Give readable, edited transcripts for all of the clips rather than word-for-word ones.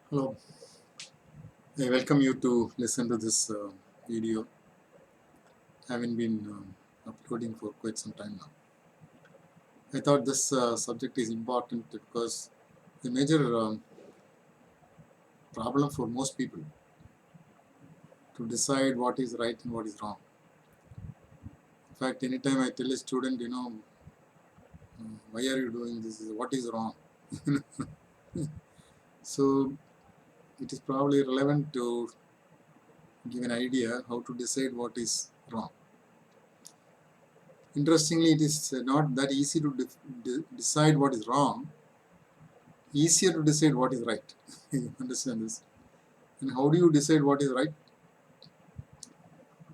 Hello, I welcome you to listen to this video. Having been uploading for quite some time now. I thought this subject is important because the major problem for most people to decide what is right and what is wrong. In fact, anytime I tell a student, why are you doing this? What is wrong? So it is probably relevant to give an idea how to decide what is wrong. Interestingly, it is not that easy to decide what is wrong, easier to decide what is right. You understand this? And how do you decide what is right?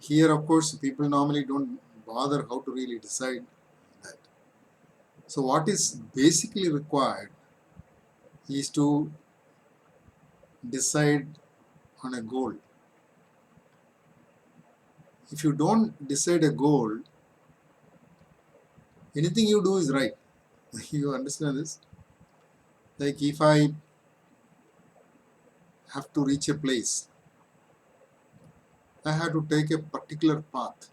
Here, of course, people normally don't bother how to really decide that. So, what is basically required is to decide on a goal. If you don't decide a goal, anything you do is right. You understand this? Like if I have to reach a place, I have to take a particular path,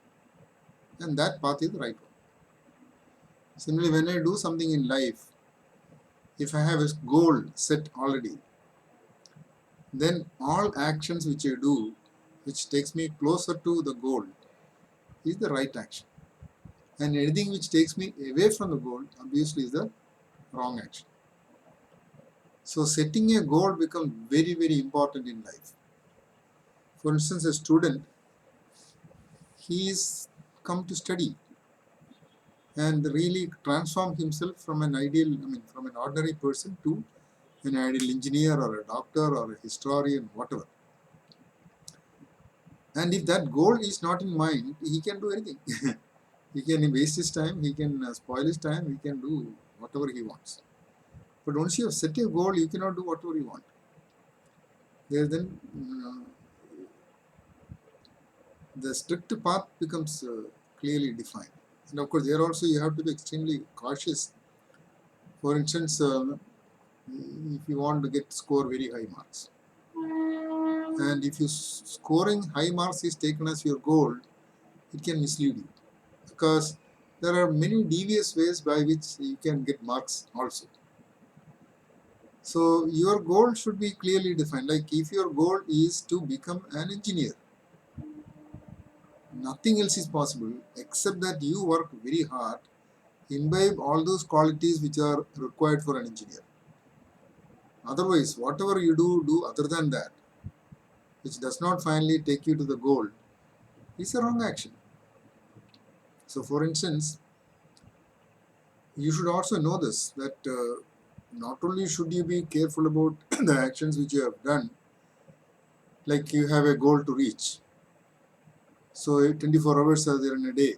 and that path is the right one. Similarly, when I do something in life, if I have a goal set already, then all actions which I do, which takes me closer to the goal, is the right action. And anything which takes me away from the goal, obviously, is the wrong action. So, setting a goal becomes very, very important in life. For instance, a student, he is come to study and really transform himself from from an ordinary person to an ideal engineer or a doctor or a historian, whatever. And if that goal is not in mind, he can do anything. He can waste his time, he can spoil his time, he can do whatever he wants. But once you have set a goal, you cannot do whatever you want. There then the strict path becomes clearly defined. And of course, there also you have to be extremely cautious. For instance, if you want to get score very high marks, and if you scoring high marks is taken as your goal, it can mislead you because there are many devious ways by which you can get marks also. So your goal should be clearly defined. Like if your goal is to become an engineer, nothing else is possible except that you work very hard, imbibe all those qualities which are required for an engineer. Otherwise, whatever you do other than that, which does not finally take you to the goal, is a wrong action. So, for instance, you should also know this that not only should you be careful about the actions which you have done, like you have a goal to reach. So 24 hours are there in a day,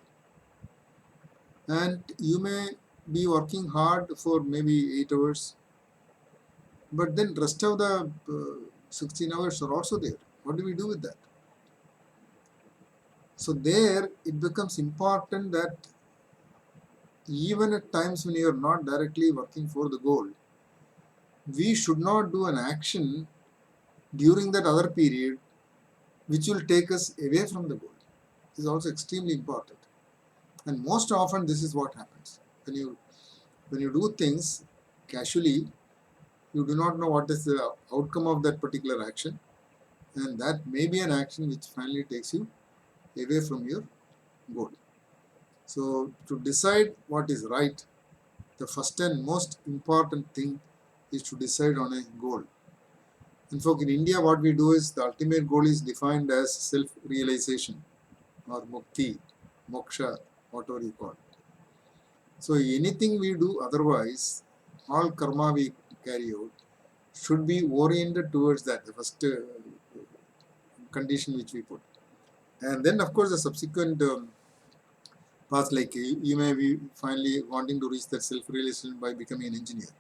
and you may be working hard for maybe 8 hours, but then rest of the 16 hours are also there. What do we do with that? So there it becomes important that even at times when you are not directly working for the goal, we should not do an action during that other period which will take us away from the goal. This is also extremely important. And most often this is what happens. When you do things casually, you do not know what is the outcome of that particular action, and that may be an action which finally takes you away from your goal. So to decide what is right, the first and most important thing is to decide on a goal. In fact, in India, what we do is the ultimate goal is defined as self-realization or mukti, moksha, whatever you call it. So anything we do otherwise, all karma we carry out, should be oriented towards that, the first condition which we put. And then, of course, the subsequent path, like you may be finally wanting to reach that self-realization by becoming an engineer.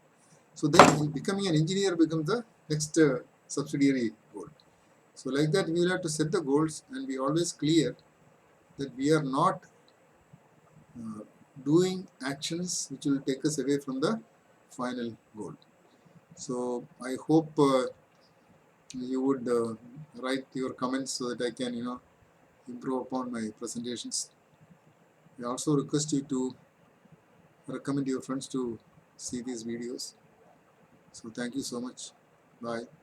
So then becoming an engineer becomes the next subsidiary goal. So like that, we will have to set the goals and be always clear that we are not doing actions which will take us away from the final goal. So I hope you would write your comments so that I can, improve upon my presentations. I also request you to recommend your friends to see these videos. So thank you so much. Bye.